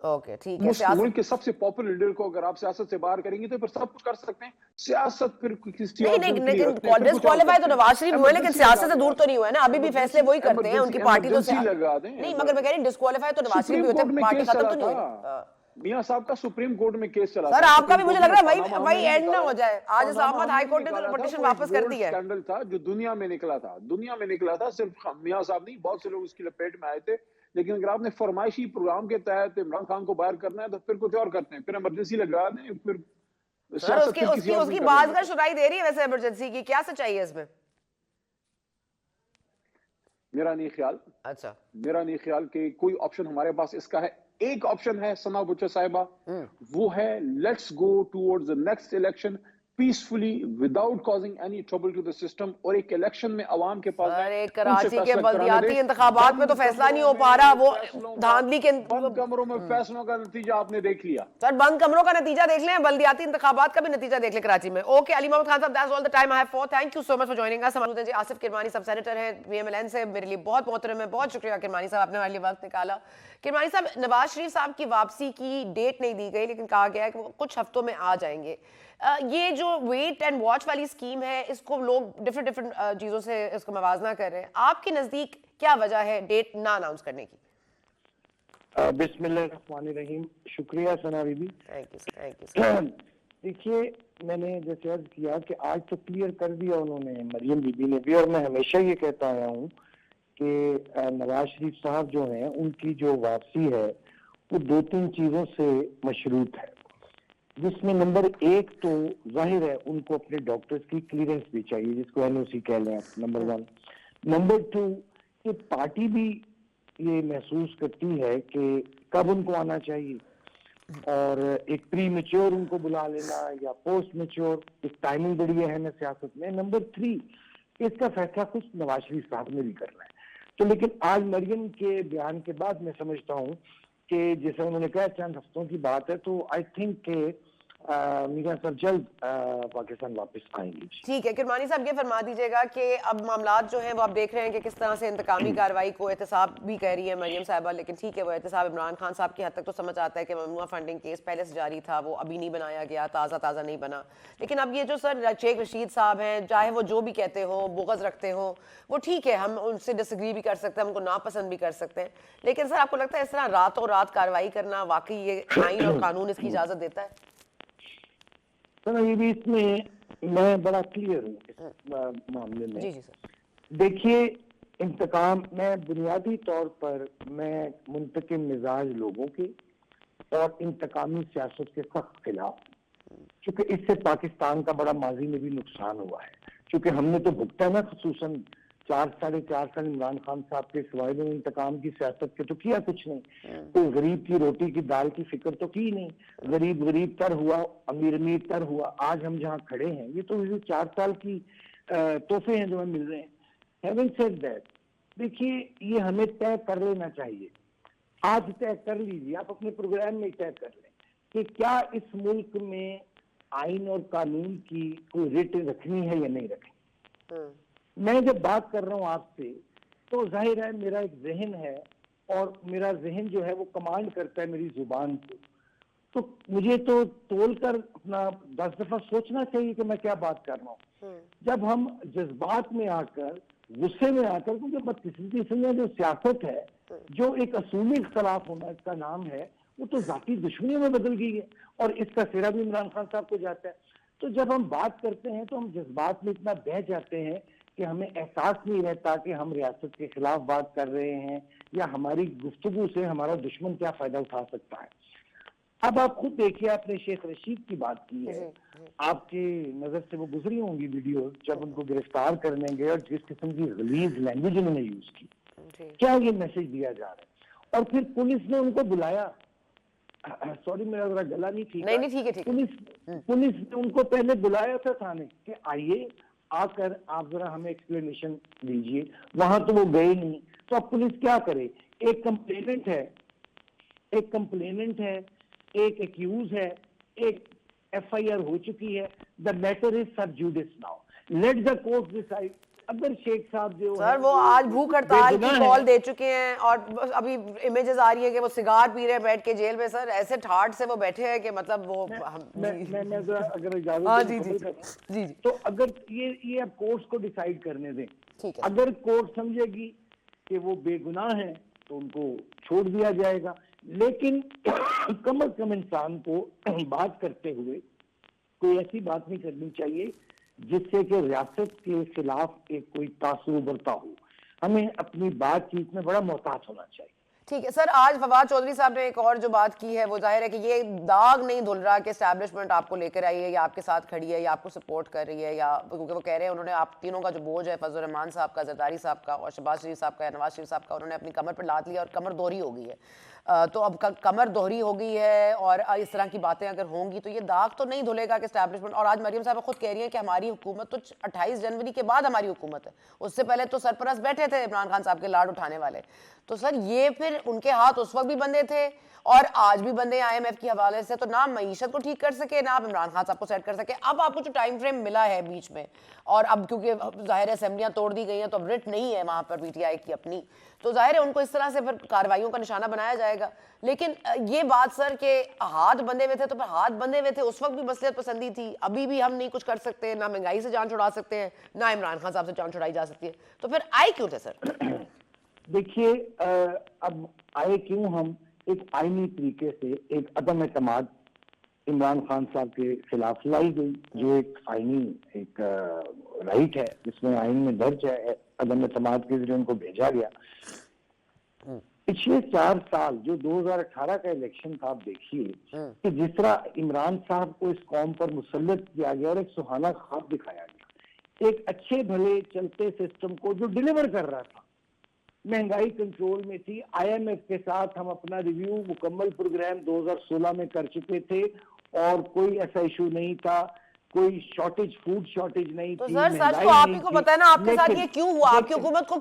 ओके, ठीक है। मुल्क के सबसे पॉपुलर लीडर को अगर आप सियासत से बाहर करेंगे तो फिर सब कुछ कर सकते हैं। सियासत फिर किसी नहीं, लेकिन डिस्क्वालीफाई तो नवाज शरीफ हुए, लेकिन सियासत से दूर तो नहीं हुए ना, अभी भी फैसले वही करते हैं, उनकी पार्टी तो लगा दें। नहीं, मगर मैं कह रही डिस्क्वालीफाई तो नवाज शरीफ भी होते हैं, पार्टी खत्म तो नहीं हुई। मियां साहब का सुप्रीम कोर्ट में केस चला सर, आपका भी मुझे लग रहा है वही एंड ना हो जाए। आज इस्लामाबाद हाई कोर्ट ने तो पिटीशन वापस कर दी है। स्कैंडल था जो दुनिया में निकला था, सिर्फ मियां साहब नहीं, बहुत से लोग उसकी लपेट में आए थे। लेकिन अगर आपने फरमाइशी प्रोग्राम के तहत इमरान खान को बाहर करना है तो फिर कुछ और करते हैं, फिर इमरजेंसी लगा दें, फिर सर उसकी बात कर सुनाई दे रही है वैसे इमरजेंसी की, क्या सच्चाई है इसमें? मेरा नहीं ख्याल, अच्छा, मेरा नहीं ख्याल कि कोई ऑप्शन हमारे पास इसका है। एक ऑप्शन है सना बुच्चर साहिबा, वो है let's go towards the next election peacefully without causing any trouble to the system, और एक इलेक्शन में अवाम के पास अरे कराची के बल्दियाती इंतखाबात में तो फैसला नहीं हो पा रहा, वो धांधली के बंद कमरों में फैसलों का नतीजा आपने देख लिया। सर, बंद कमरों का नतीजा देख लें, बल्दियाती इंतखाबात का भी नतीजा देख लें कराची में। ओके, अली मोहम्मद खान साहब, that's all the time I have for, thank you so much for joining अस। हमारे जी आसिफ किरमानी सब सेनेटर हैं VMLN से, मेरे लिए बहुत मोहतरम है, बहुत शुक्रिया किरमानी साहब, आपने हमारे लिए वक्त निकाला। किरमानी साहब, नवाज शरीफ साहब की वापसी की डेट नहीं दी गई, लेकिन कहा गया है कि वो कुछ हफ्तों में आ जाएंगे। ये जो वेट एंड वॉच वाली स्कीम है, इसको लोग डिफरेंट चीज़ों से इसको मवाजना कर रहे हैं, आपके नज़दीक क्या वजह है डेट ना अनाउंस करने की? बिस्मिल्लाहिर्रहमानिर्रहीम, शुक्रिया सना बीबी। Thank you. देखिए, मैंने जैसे अर्ज किया कि आज तो क्लियर कर दिया उन्होंने, मरियम बीबी ने भी, और मैं हमेशा ये कहता आया हूँ कि नवाज शरीफ साहब जो हैं उनकी जो वापसी है वो 2-3 चीज़ों से मशरूत है, जिसमें नंबर 1 तो जाहिर है उनको अपने डॉक्टर्स की क्लियरेंस भी चाहिए, जिसको NOC कह लें, नंबर 1। नंबर 2, कि पार्टी भी ये महसूस करती है कि कब उनको आना चाहिए, और एक प्री मैच्योर उनको बुला लेना या पोस्ट मैच्योर, एक टाइमिंग बड़ी है ना सियासत में। नंबर 3, इसका फैसला खुद नवाज शरीफ साहब ने भी करना है। तो लेकिन आज मरियम के बयान के बाद मैं समझता हूँ कि जैसे उन्होंने कहा चंद हफ्तों की बात है, तो आई थिंक के मीडिया सर जल्द पाकिस्तान वापस आएंगे। ठीक है, किरमानी साहब ये फरमा दीजिएगा कि अब मामलात जो हैं वो आप देख रहे हैं कि किस तरह से इंतकामी कार्रवाई को एहतसाब भी कह रही है मरियम साहिबा, लेकिन ठीक है वो एहतसाब इमरान खान साहब की हद तक तो समझ आता है कि ममनुआ फंडिंग केस पहले से जारी था, वो अभी नहीं बनाया गया, ताज़ा नहीं बना। लेकिन अब ये जो सर शेख रशीद साहब हैं, चाहे वो जो भी कहते हो, बुग़्ज़ रखते हो, वो ठीक है, हम उनसे डिसएग्री भी कर सकते हैं, उनको नापसंद भी कर सकते हैं, लेकिन सर आपको लगता है इस तरह रातों रात कार्रवाई करना वाकई ये आइन और कानून इसकी इजाज़त देता है? सर ये भी इसमें मैं बड़ा क्लियर हूँ इस मामले में। जी सर। देखिए, इंतकाम, मैं बुनियादी तौर पर मैं मुंतकिम मिजाज लोगों के और इंतकामी सियासत के सख्त खिलाफ, क्योंकि इससे पाकिस्तान का बड़ा माजी में भी नुकसान हुआ है, क्योंकि हमने तो भुगता ना, खसूसन 4-4.5 साल इमरान खान साहब के सिवाय ने इंतकाम की सियासत के तो किया कुछ नहीं, कोई गरीब की रोटी की दाल की फिक्र तो की नहीं, गरीब तर हुआ, अमीर तर हुआ। आज हम जहाँ खड़े हैं ये तो 4 साल की तोहफे हैं जो हमें मिल रहे हैं। हैविंग सेड दैट, देखिए ये हमें तय कर लेना चाहिए, आज तय कर लीजिए, आप अपने प्रोग्राम में तय कर लें कि क्या इस मुल्क में आइन और कानून की कोई रेट रखनी है या नहीं रखनी। मैं जब बात कर रहा हूँ आपसे तो जाहिर है मेरा एक जहन है और मेरा जहन जो है वो कमांड करता है मेरी जुबान को, तो मुझे तो तोल कर अपना 10 दफा सोचना चाहिए कि मैं क्या बात कर रहा हूँ। जब हम जज्बात में आकर, गुस्से में आकर, क्योंकि 32वीं किस्म में जो सियासत है, जो एक असूली इख्तलाफ होना इसका नाम है, वो तो जाती दुश्मनियों में बदल गई है और इसका सिरा भी इमरान खान साहब को जाता है। तो जब हम बात करते हैं तो हम जज्बात में इतना बह जाते हैं कि हमें एहसास नहीं रहता कि हम रियासत के खिलाफ बात कर रहे हैं या हमारी गुफ्तगू से हमारा दुश्मन क्या फायदा उठा सकता है। अब आप खुद देखिए, आपने शेख रशीद की बात की है, आपकी नजर से वो गुजरी होंगी वीडियो जब उनको गिरफ्तार करने गए और जिस किस्म की गलीज लैंग्वेज उन्होंने यूज की, क्या ये मैसेज दिया जा रहा है। और फिर पुलिस ने उनको बुलाया, सॉरी मेरा जरा गला नहीं ठीक है, ठीक है। पुलिस ने उनको पहले बुलाया था थाने कि आइए, आकर आप जरा हमें एक्सप्लेनेशन दीजिए, वहां तो वो गए नहीं। तो अब पुलिस क्या करे, एक कंप्लेनेंट है, एक एक्यूज है, एक एफआईआर हो चुकी है, द मैटर इज सब जुडिस now, let the court decide. अगर शेख साहब जो सर वो आज भूख हड़ताल की कॉल दे चुके हैं और अभी इमेजेस आ रही है कि वो सिगार पी रहे हैं बैठ के जेल में, सर ऐसे ठाट से वो बैठे हैं कि मतलब वो मैं अगर इजाजत जी तो अगर ये अब कोर्ट को डिसाइड करने दें, ठीक है। अगर कोर्ट समझेगी कि वो बेगुनाह है तो उनको छोड़ दिया जाएगा, लेकिन कम अज कम इंसान को बात करते हुए कोई ऐसी बात नहीं करनी चाहिए जिससे कि रियासत के खिलाफ एक कोई तासुर उभरता हो। हमें अपनी बातचीत में बड़ा मोहतात होना चाहिए। ठीक है सर, आज फवाद चौधरी साहब ने एक और जो बात की है वो जाहिर है कि ये दाग नहीं धुल रहा कि एस्टैब्लिशमेंट आपको लेकर आई है या आपके साथ खड़ी है या आपको सपोर्ट कर रही है, या क्योंकि वो कह रहे हैं उन्होंने आप तीनों का जो बोझ है, फजल रहमान साहब का, जरदारी साहब का और शहबाज शरीफ साहब का या नवाज शरीफ साहब का, उन्होंने अपनी कमर पर लाद लिया और कमर दोहरी हो गई है। तो अब कमर दोहरी हो गई है और इस तरह की बातें अगर होंगी तो ये दाग तो नहीं धुलेगा कि एस्टैब्लिशमेंट। और आज मरियम साहब खुद कह रही है कि हमारी हुकूमत तो 28 जनवरी के बाद हमारी हुकूमत है, उससे पहले तो सरपरस्त बैठे थे इमरान खान साहब के लाड उठाने वाले। तो सर ये फिर उनके हाथ उस वक्त भी बंधे थे और आज भी बंधे IMF के हवाले से, तो ना मईशत को ठीक कर सके ना आप इमरान खान साहब को सेट कर सके। अब आपको जो टाइम फ्रेम मिला है बीच में, और अब क्योंकि जाहिर है असेंबलियां तोड़ दी गई हैं तो अब रिट नहीं है वहां पर PTI की अपनी, तो जाहिर है उनको इस तरह से फिर कार्रवाइयों का निशाना बनाया जाएगा। लेकिन ये बात सर के हाथ बंधे हुए थे, तो फिर हाथ बंधे हुए थे उस वक्त भी मसलियत पसंदी थी, अभी भी हम नहीं कुछ कर सकते, ना महंगाई से जान छुड़ा सकते हैं ना इमरान खान साहब से जान छुड़ाई जा सकती है, तो फिर आए क्यों थे सर? देखिए, अब आए क्यों, हम एक आईनी तरीके से एक अदम एतमाद इमरान खान साहब के खिलाफ लाई गई, जो एक आईनी एक राइट है जिसमें आइन में दर्ज है, अदम एतमाद के जरिए उनको भेजा गया। पिछले 4 साल जो 2018 का इलेक्शन था, आप देखिए कि जिस तरह इमरान साहब को इस कौम पर मुसल्लत किया गया और एक सुहाना ख्वाब दिखाया गया, एक अच्छे भले चलते सिस्टम को जो डिलीवर कर रहा था, महंगाई कंट्रोल में थी, IMF के साथ हम अपना रिव्यू मुकम्मल प्रोग्राम 2016 में कर चुके थे और कोई ऐसा इशू नहीं था, कोई शॉर्टेज, फूड शॉर्टेज नहीं तो थी। सर सच तो आप ही को पता है ना आपके साथ ये क्यों हुआ, आपकी हुकूमत को।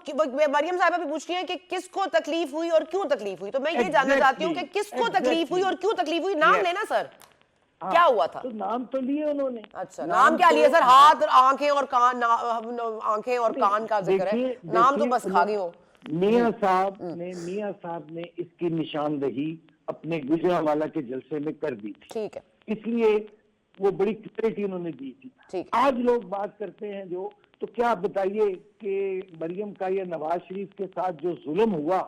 मरियम साहिबा भी पूछ रही है कि किसको तकलीफ हुई और क्यों तकलीफ हुई, तो मैं ये जानना चाहती हूँ कि किसको तकलीफ हुई और क्यों तकलीफ हुई, नाम लेना सर। हाँ, क्या हुआ था? तो नाम तो लिए उन्होंने। अच्छा, नाम क्या तो- लिए सर? हाथ, आंखें और कान, आंखें और कान का जिक्र है, देखिए नाम तो बस खा गई हो। मियां साहब ने इसकी निशानदही अपने गुजरांवाला के जलसे में कर दी थी, ठीक है, इसलिए वो बड़ी क्लैरिटी उन्होंने दी थी। ठीक। आज लोग बात करते हैं जो, तो क्या आप बताइए कि मरियम का या नवाज शरीफ के साथ जो जुल्म हुआ,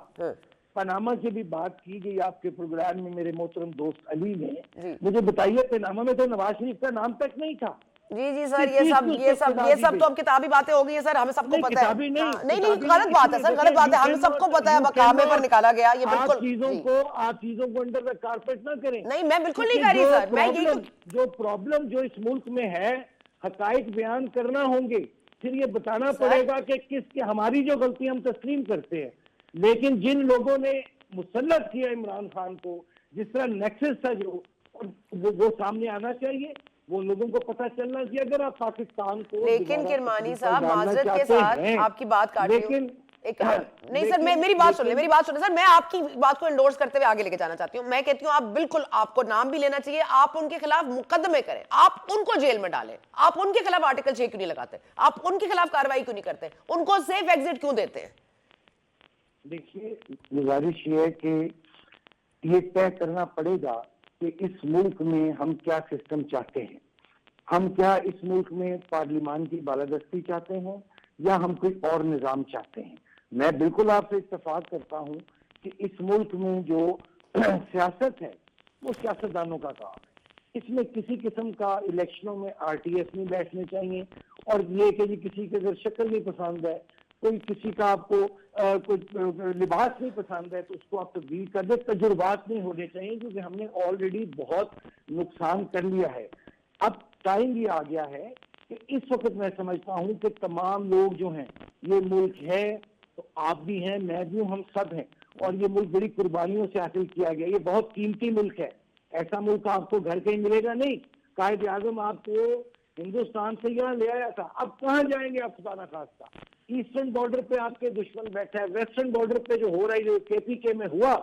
पनामा से भी बात की गई आपके प्रोग्राम में मेरे मोहतरम दोस्त अली जी। ने, मुझे बताइए पनामा में तो नवाज शरीफ का नाम तक नहीं था। जी जी सर, ये सब तो अब किताबी बातें हो गई है सर, हमें सबको पता है। नहीं, नहीं नहीं, गलत बात है सर, गलत बात है, हमें सबको पता है, बकामे पर निकाला गया ये बिल्कुल। आप चीजों को अंडर द कारपेट ना करें। नहीं, मैं बिल्कुल नहीं कर रही सर, मैं यही जो प्रॉब्लम जो इस मुल्क में है, हकाइक बयान करना होंगे, फिर ये बताना पड़ेगा कि किसकी हमारी जो गलती हम तस्लीम करते हैं, लेकिन जिन लोगों ने मुसल्लत किया इमरान खान को, जिस तरह नेक्सस था जो, वो सामने आना चाहिए, वो लोगों को पता चलना चाहिए। अगर आप पाकिस्तान को, लेकिन किरमानी साहब माजरत के साथ आपकी बात काट रही हूं, नहीं सर, मेरी बात सुनिए सर, मैं आपकी बात को एंडोर्स करते हुए आगे लेके जाना चाहती हूँ। मैं कहती हूँ आप बिल्कुल, आपको नाम भी लेना चाहिए, आप उनके खिलाफ मुकदमे करें, आप उनको जेल में डालें, आप उनके खिलाफ आर्टिकल 6 क्यों नहीं लगाते, आप उनके खिलाफ कार्रवाई क्यों नहीं करते, उनको सेफ एग्जिट क्यों देते हैं? देखिए, गुजारिश ये है कि ये तय करना पड़ेगा कि इस मुल्क में हम क्या सिस्टम चाहते हैं। हम क्या इस मुल्क में पार्लिमान की बालादस्ती चाहते हैं या हम कोई और निजाम चाहते हैं। मैं बिल्कुल आपसे इत्तेफाक करता हूं कि इस मुल्क में जो सियासत है वो सियासतदानों का काम है। इसमें किसी किस्म का इलेक्शनों में आरटीएस नहीं बैठने चाहिए, और ये कि किसी के अगर शक्ल नहीं पसंद है, कोई किसी का आपको कोई लिबास नहीं पसंद है, तो उसको आप तब्दील कर दे। तजुर्बात नहीं होने चाहिए, क्योंकि हमने ऑलरेडी बहुत नुकसान कर लिया है। अब टाइम भी आ गया है कि इस वक्त मैं समझता हूं कि तमाम लोग जो हैं, ये मुल्क है तो आप भी हैं, मैं भी हूं, हम सब हैं, और ये मुल्क बड़ी कुर्बानियों से हासिल किया गया। ये बहुत कीमती मुल्क है, ऐसा मुल्क आपको घर कहीं मिलेगा नहीं। कायद आजम आपको हिंदुस्तान से यहाँ ले आया था, अब कहाँ जाएंगे आप खुदा ना खास्ता। ईस्टर्न बॉर्डर पे आपके दुश्मन बैठा है, वेस्टर्न बॉर्डर पे जो हो रहा है, जो केपीके में हुआ,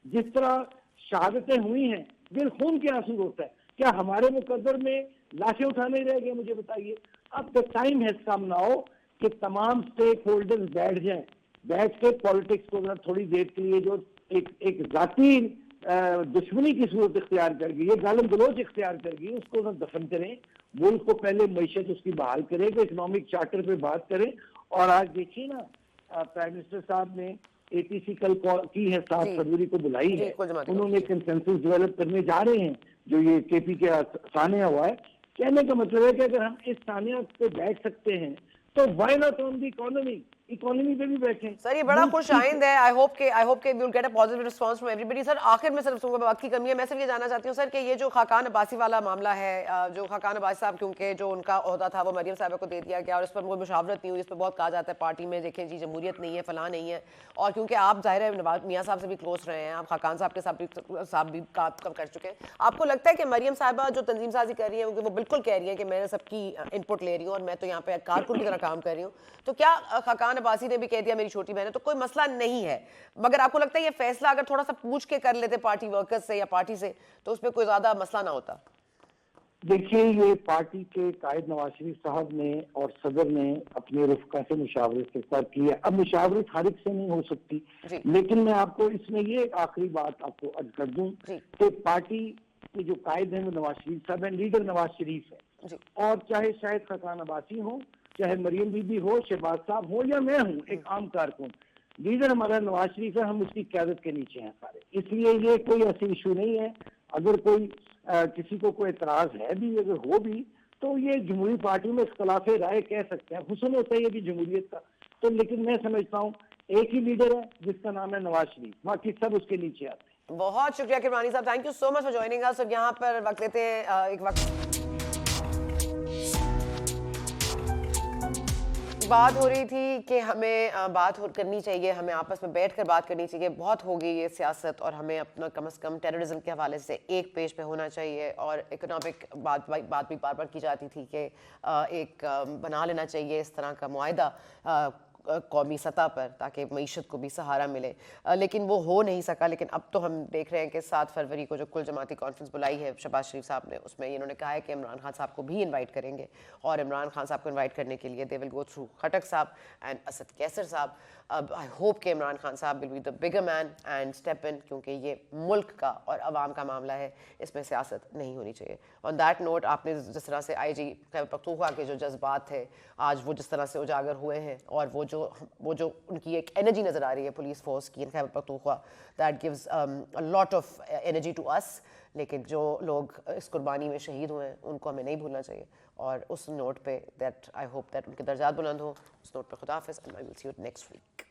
जिस तरह शहादतें हुई हैं, दिल खून के आंसू होता है। क्या हमारे मुकद्दर में लाशें उठाने रह गए? मुझे बताइए। अब तो टाइम है सामने आओ कि तमाम स्टेक होल्डर्स बैठ जाएं, बैठ के पॉलिटिक्स को थोड़ी देर के लिए जो एक जाती दुश्मनी की सूरत इख्तियार कर गई है, गालम गलोच इख्तियार कर गई, उसको ना दफन करें। मुल्क को पहले मईशत उसकी बहाल करें, इकोनॉमिक चार्टर पे बात करें। और आज देखिए ना, प्राइम मिनिस्टर साहब ने एटीसी कल की है, 7 फरवरी को बुलाई है, उन्होंने कंसेंसस डेवलप करने जा रहे हैं, जो ये केपी के सानिया हुआ है। कहने का मतलब है कि अगर हम इस सानिया पे बैठ सकते हैं तो why not on the economy पे भी बैठे। सर ये बड़ा खुश आइंद है। आई होप के we will get a positive response from everybody. Sir आखिर में सिर्फ वक्त की कमी है, मैं सिर्फ ये जानना चाहती हूँ सर कि ये जो खाकान अब्बासी वाला मामला है, जो खाकान अब्बासी साहब, क्योंकि जो उनका ओहदा था वो मरियम साहब को दे दिया गया और इस पर कोई मुशावरत नहीं हुई, इस पर बहुत कहा जाता है पार्टी में, देखें जी जमहूरियत नहीं है, फलां नहीं है, और क्योंकि आप जाहिर है नवाज मियाँ साहब से भी क्लोज रहे हैं, आप खाकान साहब के साथ भी काम कर चुके हैं, आपको लगता है कि मरियम साहबा जो तंजीम साजी कर रही है वो बिल्कुल कह रही है कि मैं सबकी इनपुट ले रही हूँ और मैं तो यहाँ पे कारकुन की तरह काम कर रही हूँ, तो क्या खाकान अब्बासी ने भी कह दिया मेरी छोटी बहन है, तो कोई मसला नहीं है, मगर आपको लगता है ये फैसला अगर थोड़ा सा पूछ के कर लेते पार्टी वर्कर्स से या पार्टी से तो उसमें कोई ज्यादा मसला ना होता? देखिए, ये पार्टी के कायद नवाज शरीफ साहब ने और सदर ने अपने रुफका से मुशावरत के साथ किया। अब मुशावरत हर एक से नहीं हो सकती, लेकिन मैं आपको इसमें ये आखिरी बात आपको अर्ज कर दूं कि पार्टी के जो कायद है वो नवाज शरीफ साहब है, लीडर नवाज शरीफ है, और चाहे शायद खाकान अब्बासी हो, चाहे मरियम बीबी हो, शहबाज साहब हो, या मैं हूँ एक आम कारकुन, लीडर हमारा नवाज शरीफ है, हम उसकी क़यादत के नीचे हैं सारे। इसलिए ये कोई ऐसी इशू नहीं है। अगर कोई किसी को कोई एतराज है भी, अगर हो भी, तो ये जमहूरी पार्टी में इख्तलाफ राय कह सकते हैं, हुस्न होता है ये भी जमहूरियत का। तो लेकिन मैं समझता हूँ एक ही लीडर है जिसका नाम है नवाज शरीफ, बाकी सब उसके नीचे आते हैं। बहुत शुक्रिया किरमानी साहब, thank you so much for joining us. अब यहाँ पर वक्त लेते हैं एक वक्त बात हो रही थी कि हमें बात करनी चाहिए, हमें आपस में बैठकर बात करनी चाहिए, बहुत हो गई ये सियासत और हमें अपना कम से कम टेररिज्म के हवाले से एक पेज पे होना चाहिए। और इकोनॉमिक बात भी बार बार की जाती थी कि एक बना लेना चाहिए इस तरह का मुआहिदा कौमी सतह पर, ताकि मईशत को भी सहारा मिले। लेकिन वो हो नहीं सका। लेकिन अब तो हम देख रहे हैं कि 7 फरवरी को जो कुल जमाती कॉन्फ्रेंस बुलाई है शहबाज शरीफ साहब ने, उसमें इन्होंने कहा है कि इमरान खान साहब को भी इन्वाइट करेंगे, और इमरान खान साहब को इन्वाइट करने के लिए दे विल गो थ्रू खटक साहब एंड असद कैसर साहब। अब आई होप कि इमरान खान साहब will be the bigger man and step in, क्योंकि ये मुल्क का और अवाम का मामला है, इसमें सियासत नहीं होनी चाहिए। ऑन दैट नोट, आपने जिस तरह से IG खैबर पख्तूनख्वा के जो जज्बात थे आज वो जिस तरह से उजागर हुए हैं, और वो जो उनकी एक एनर्जी नज़र आ रही है पुलिस फोर्स की in Khyber Pakhtunkhwa, that gives a lot of energy to us. लेकिन जो लोग इस कुर्बानी में शहीद हुए हैं उनको हमें नहीं भूलना चाहिए। और उस नोट पे दैट आई होप दैट उनके दर्जात बुलंद हो, उस नोट पे खुदा हाफिज़ and I will see you next week.